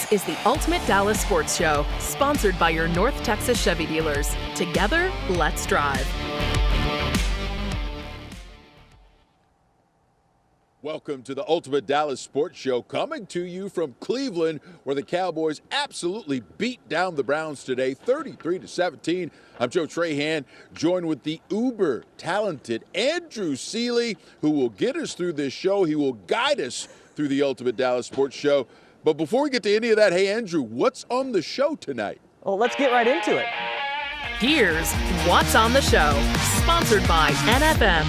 This is the Ultimate Dallas Sports Show, sponsored by your North Texas Chevy dealers. Together, let's drive. Welcome to the Ultimate Dallas Sports Show, coming to you from Cleveland, where the Cowboys absolutely beat down the Browns today, 33-17. I'm Joe Trahan, joined with the uber-talented Andrew Cely, who will get us through this show. He will guide us through the Ultimate Dallas Sports Show. But before we get to any of that, hey, Andrew, what's on the show tonight? Well, let's get right into it. Here's What's on the Show, sponsored by NFM.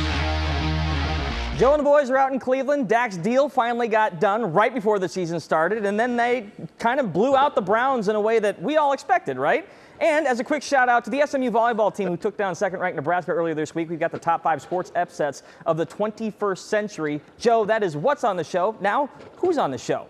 Joe and the boys are out in Cleveland. Dak's deal finally got done right before the season started, and then they kind of blew out the Browns in a way that we all expected, right? And as a quick shout out to the SMU volleyball team who took down second-ranked Nebraska earlier this week, we've got the top 5 sports upsets of the 21st century. Joe, that is what's on the show. Now, who's on the show?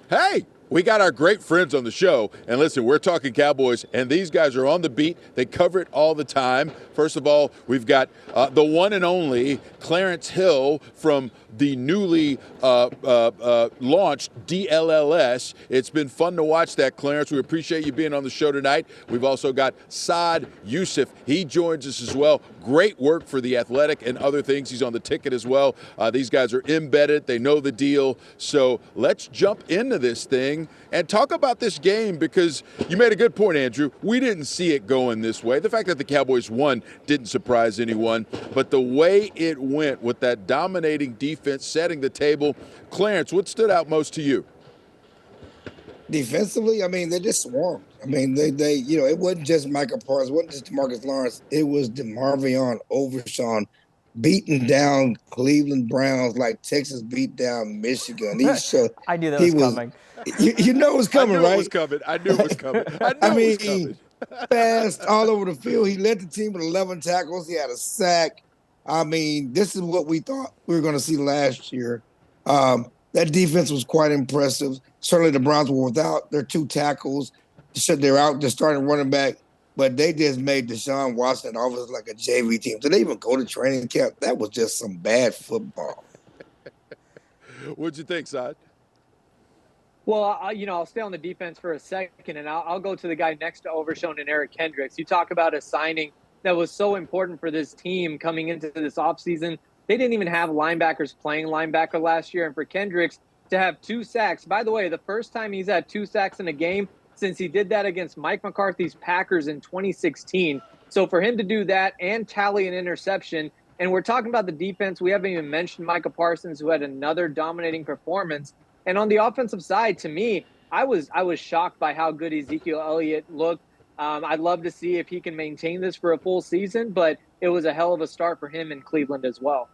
Hey, we got our great friends on the show. And listen, we're talking Cowboys, and these guys are on the beat. They cover it all the time. First of all, we've got the one and only Clarence Hill from the newly launched DLLS. It's been fun to watch that, Clarence. We appreciate you being on the show tonight. We've also got Saad, Yousuf. He joins us as well. Great work for The Athletic and other things. He's on the ticket as well. These guys are embedded. They know the deal. So let's jump into this thing and talk about this game, because you made a good point, Andrew. We didn't see it going this way. The fact that the Cowboys won didn't surprise anyone, but the way it went with that dominating defense setting the table. Clarence, what stood out most to you? Defensively, I mean, they just swarmed. I mean, they it wasn't just Micah Parsons, it wasn't just DeMarcus Lawrence. It was DeMarvion Overshawn beating down Cleveland Browns like Texas beat down Michigan. I knew that was coming. You know it was coming, right? I knew it was coming. I mean, it was coming. Fast all over the field. He led the team with 11 tackles. He had a sack. I mean, this is what we thought we were going to see last year. That defense was quite impressive. Certainly the Browns were without their 2 tackles. They're out, they're starting running back, but they just made Deshaun Watson almost like a JV team. Did they even go to training camp? That was just some bad football. What'd you think, Saad? Well, I'll stay on the defense for a second, and I'll go to the guy next to Overshown and Eric Kendricks. You talk about a signing that was so important for this team coming into this offseason. They didn't even have linebackers playing linebacker last year, and for Kendricks to have 2 sacks. By the way, the first time he's had 2 sacks in a game since he did that against Mike McCarthy's Packers in 2016. So for him to do that and tally an interception, and we're talking about the defense, we haven't even mentioned Micah Parsons, who had another dominating performance. And on the offensive side, to me, I was shocked by how good Ezekiel Elliott looked. I'd love to see if he can maintain this for a full season, but it was a hell of a start for him in Cleveland as well.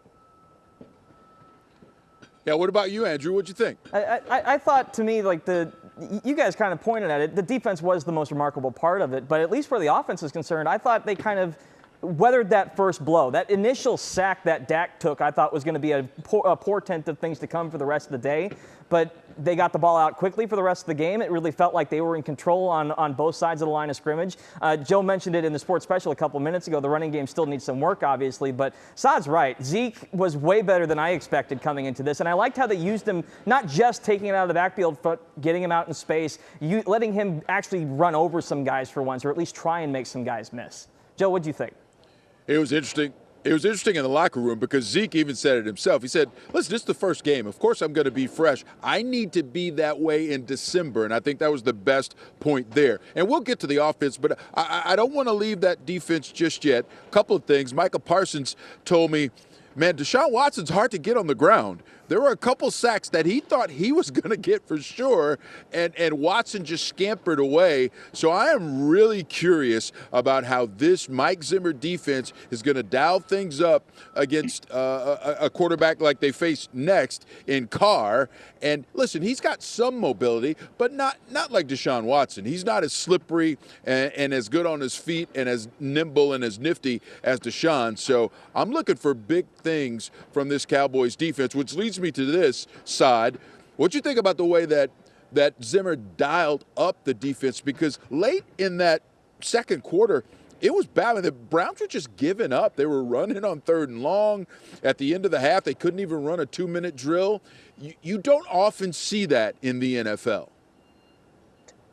Yeah, what about you, Andrew? What'd you think? I thought, to me, like you guys kind of pointed at it, the defense was the most remarkable part of it, but at least where the offense is concerned, I thought they kind of weathered that first blow. That initial sack that Dak took, I thought was going to be a portent of things to come for the rest of the day, but they got the ball out quickly for the rest of the game. It really felt like they were in control on both sides of the line of scrimmage. Joe mentioned it in the sports special a couple minutes ago. The running game still needs some work, obviously, but Saad's right. Zeke was way better than I expected coming into this, and I liked how they used him, not just taking him out of the backfield, but getting him out in space, letting him actually run over some guys for once, or at least try and make some guys miss. Joe, what'd you think? It was interesting. It was interesting in the locker room because Zeke even said it himself. He said, listen, this is the first game. Of course I'm going to be fresh. I need to be that way in December, and I think that was the best point there. And we'll get to the offense, but I don't want to leave that defense just yet. A couple of things. Micah Parsons told me, man, Deshaun Watson's hard to get on the ground. There were a couple sacks that he thought he was going to get for sure, and Watson just scampered away. So I am really curious about how this Mike Zimmer defense is going to dial things up against a quarterback like they face next in Carr. And listen, he's got some mobility, but not like Deshaun Watson. He's not as slippery and as good on his feet and as nimble and as nifty as Deshaun. So I'm looking for big things from this Cowboys defense, which leads me to this, Saad. What do you think about the way that Zimmer dialed up the defense? Because late in that second quarter, it was bad. The Browns were just giving up. They were running on 3rd and long. At the end of the half, they couldn't even run a 2-minute drill. You don't often see that in the NFL.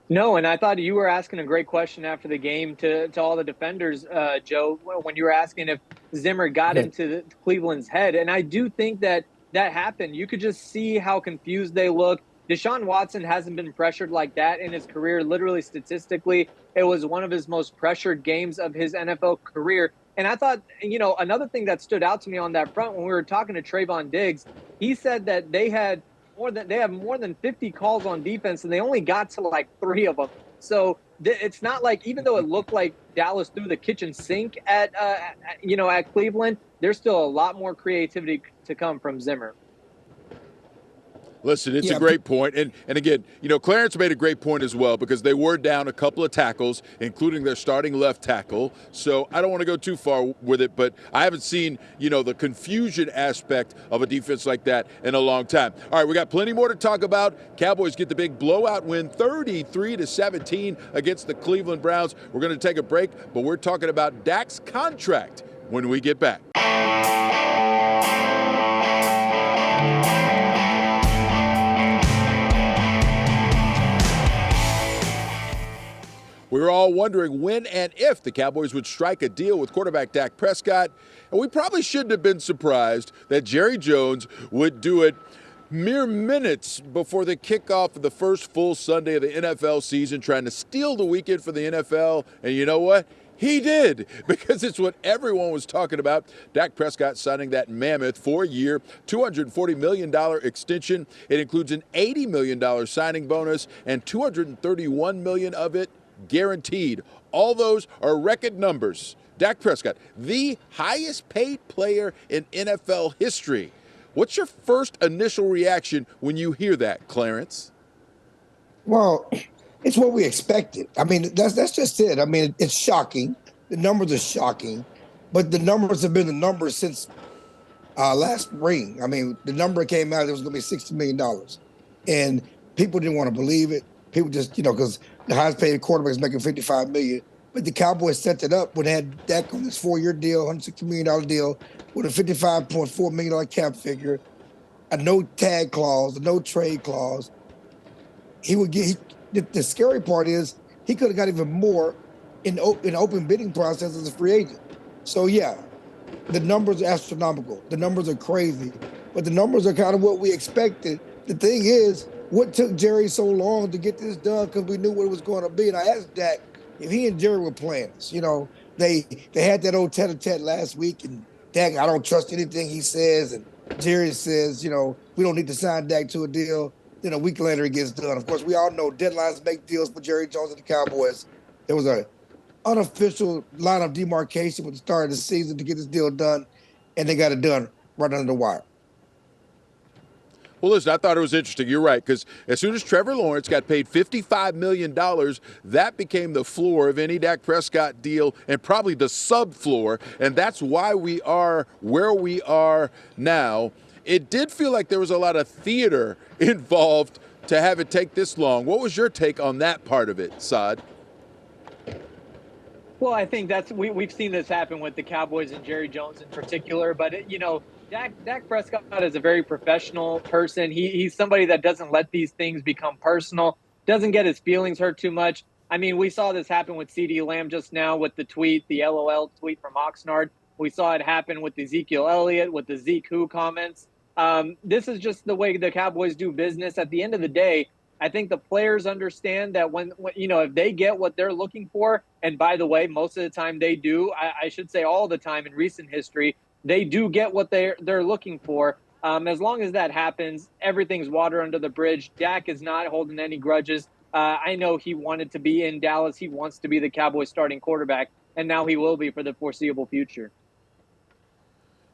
No, and I thought you were asking a great question after the game to all the defenders, Joe, when you were asking if Zimmer got into Cleveland's head. And I do think that happened. You could just see how confused they look. Deshaun Watson hasn't been pressured like that in his career. Literally, statistically, it was one of his most pressured games of his NFL career. And I thought, another thing that stood out to me on that front when we were talking to Trayvon Diggs, he said that they have more than 50 calls on defense, and they only got to like 3 of them. So it's not like, even though it looked like Dallas threw the kitchen sink at Cleveland, there's still a lot more creativity to come from Zimmer. Listen, it's a great point. And again, Clarence made a great point as well, because they were down a couple of tackles, including their starting left tackle. So I don't want to go too far with it, but I haven't seen, the confusion aspect of a defense like that in a long time. All right, we got plenty more to talk about. Cowboys get the big blowout win, 33-17 against the Cleveland Browns. We're going to take a break, but we're talking about Dak's contract when we get back. We were all wondering when and if the Cowboys would strike a deal with quarterback Dak Prescott, and we probably shouldn't have been surprised that Jerry Jones would do it mere minutes before the kickoff of the first full Sunday of the NFL season, trying to steal the weekend for the NFL. And you know what? He did, because it's what everyone was talking about. Dak Prescott signing that mammoth 4-year, $240 million extension. It includes an $80 million signing bonus and $231 million of it guaranteed. All those are record numbers. Dak Prescott, the highest paid player in NFL history. What's your first initial reaction when you hear that, Clarence? Well, it's what we expected. I mean, that's just it. I mean, it's shocking. The numbers are shocking, but the numbers have been the numbers since last spring. I mean, the number came out, it was going to be $60 million. And people didn't want to believe it. People just, because the highest paid quarterback is making $55 million. But the Cowboys set it up when they had Dak on this 4-year deal, $160 million deal, with a $55.4 million cap figure, a no tag clause, a no trade clause. He would get. The scary part is he could have got even more in open bidding process as a free agent. So yeah, the numbers are astronomical. The numbers are crazy, but the numbers are kind of what we expected. The thing is, what took Jerry so long to get this done? Because we knew what it was going to be. And I asked Dak if he and Jerry were planners. They had that old tete-a-tete last week, and Dak, I don't trust anything he says, and Jerry says, we don't need to sign Dak to a deal. Then a week later, it gets done. Of course, we all know deadlines make deals for Jerry Jones and the Cowboys. There was an unofficial line of demarcation with the start of the season to get this deal done, and they got it done right under the wire. Well, listen, I thought it was interesting. You're right, because as soon as Trevor Lawrence got paid $55 million, that became the floor of any Dak Prescott deal, and probably the subfloor, and that's why we are where we are now. It did feel like there was a lot of theater involved to have it take this long. What was your take on that part of it, Saad? Well, I think we've seen this happen with the Cowboys and Jerry Jones in particular, but Dak Prescott is a very professional person. He's somebody that doesn't let these things become personal, doesn't get his feelings hurt too much. I mean, we saw this happen with CeeDee Lamb just now with the LOL tweet from Oxnard. We saw it happen with Ezekiel Elliott, with the Zeke Who comments. This is just the way the Cowboys do business. At the end of the day, I think the players understand that when if they get what they're looking for, and by the way, most of the time they do, I should say all the time in recent history, they do get what they're looking for. As long as that happens, everything's water under the bridge. Dak is not holding any grudges. I know he wanted to be in Dallas. He wants to be the Cowboys starting quarterback, and now he will be for the foreseeable future.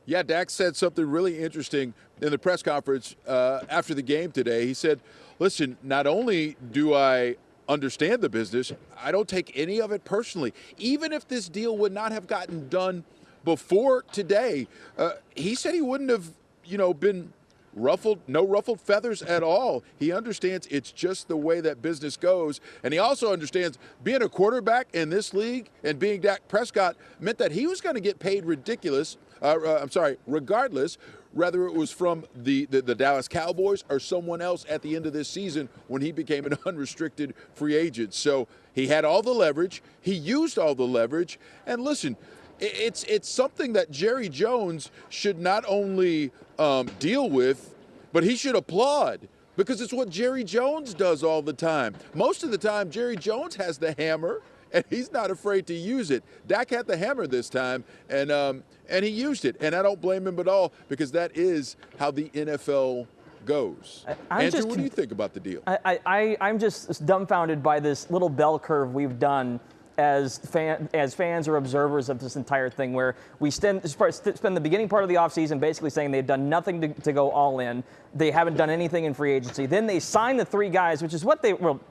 Yeah, Dak said something really interesting in the press conference after the game today. He said, listen, not only do I understand the business, I don't take any of it personally. Even if this deal would not have gotten done before today, he said he wouldn't have, been no ruffled feathers at all. He understands it's just the way that business goes. And he also understands being a quarterback in this league and being Dak Prescott meant that he was going to get paid regardless, whether it was from the Dallas Cowboys or someone else at the end of this season when he became an unrestricted free agent. So he had all the leverage. He used all the leverage. And listen, it's something that Jerry Jones should not only deal with, but he should applaud, because it's what Jerry Jones does all the time. Most of the time, Jerry Jones has the hammer, and he's not afraid to use it. Dak had the hammer this time, and he used it. And I don't blame him at all, because that is how the NFL goes. Andrew, what do you think about the deal? I'm just dumbfounded by this little bell curve we've done as fans or observers of this entire thing, where we spend the beginning part of the offseason basically saying they've done nothing to go all in. They haven't done anything in free agency. Then they sign the three guys, which is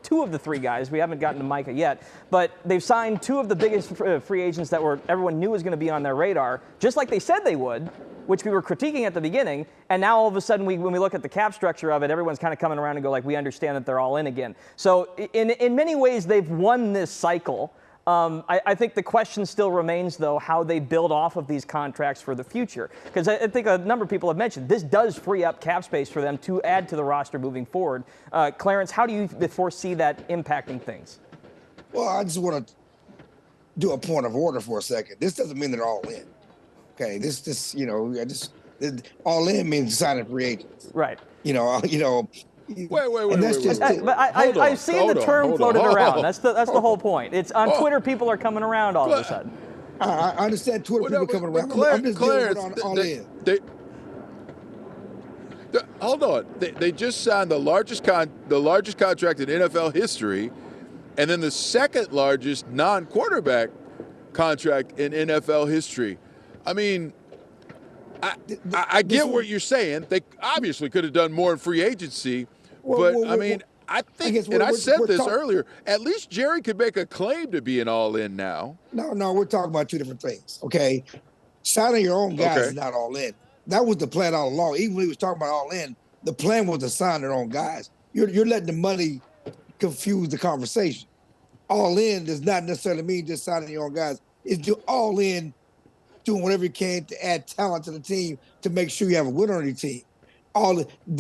two of the three guys. We haven't gotten to Micah yet, but they've signed two of the biggest free agents that everyone knew was going to be on their radar, just like they said they would, which we were critiquing at the beginning. And now all of a sudden, when we look at the cap structure of it, everyone's kind of coming around and go like, we understand that they're all in again. So in many ways, they've won this cycle. I think the question still remains, though, how they build off of these contracts for the future. Because I think a number of people have mentioned this does free up cap space for them to add to the roster moving forward. Clarence, how do you foresee that impacting things? Well, I just want to do a point of order for a second. This doesn't mean they're all in. Okay, all in means signing free agents. Right. Wait. But I've seen the term floated around. That's the whole point. It's on Twitter. People are coming around all of a sudden. I understand Twitter people coming around. I'm just Clarence, dealing with all in. Hold on. They just signed the largest contract in NFL history, and then the second largest non-quarterback contract in NFL history. I mean, I get what you're saying. They obviously could have done more in free agency, I think, and I said this earlier, at least Jerry could make a claim to being all in now. No, we're talking about two different things, okay? Signing your own guys is not all in. That was the plan all along. Even when he was talking about all in, the plan was to sign their own guys. You're letting the money confuse the conversation. All in does not necessarily mean just signing your own guys. It's all in, doing whatever you can to add talent to the team to make sure you have a winner on your team.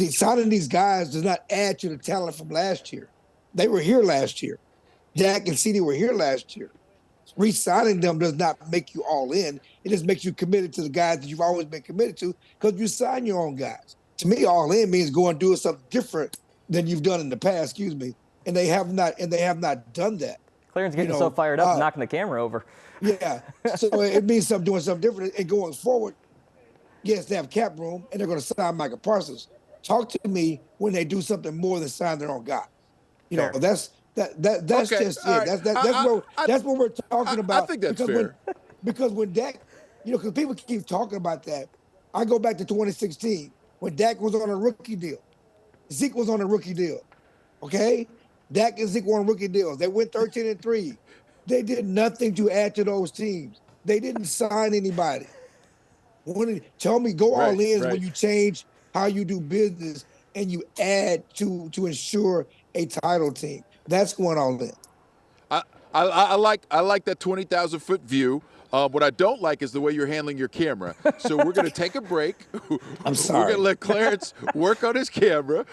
Signing these guys does not add to the talent from last year. They were here last year. Dak and Cely were here last year. Re-signing them does not make you all in. It just makes you committed to the guys that you've always been committed to, because you sign your own guys. To me, all in means going and doing something different than you've done in the past. And they have not done that. Clarence getting so fired up, knocking the camera over. Yeah, so it means doing something different. And going forward, yes, they have cap room, and they're going to sign Micah Parsons. Talk to me when they do something more than sign their own guy. That's just it. That's what we're talking about. I think that's fair. Because when Dak, because people keep talking about that. I go back to 2016 when Dak was on a rookie deal. Zeke was on a rookie deal. Okay? Dak and Zeke were on rookie deals. They went 13-3. They did nothing to add to those teams. They didn't sign anybody. Tell me, go all in when you change how you do business and you add to ensure a title team. That's going all in. I like that 20,000-foot view. What I don't like is the way you're handling your camera. So we're going to take a break. I'm sorry. We're going to let Clarence work on his camera.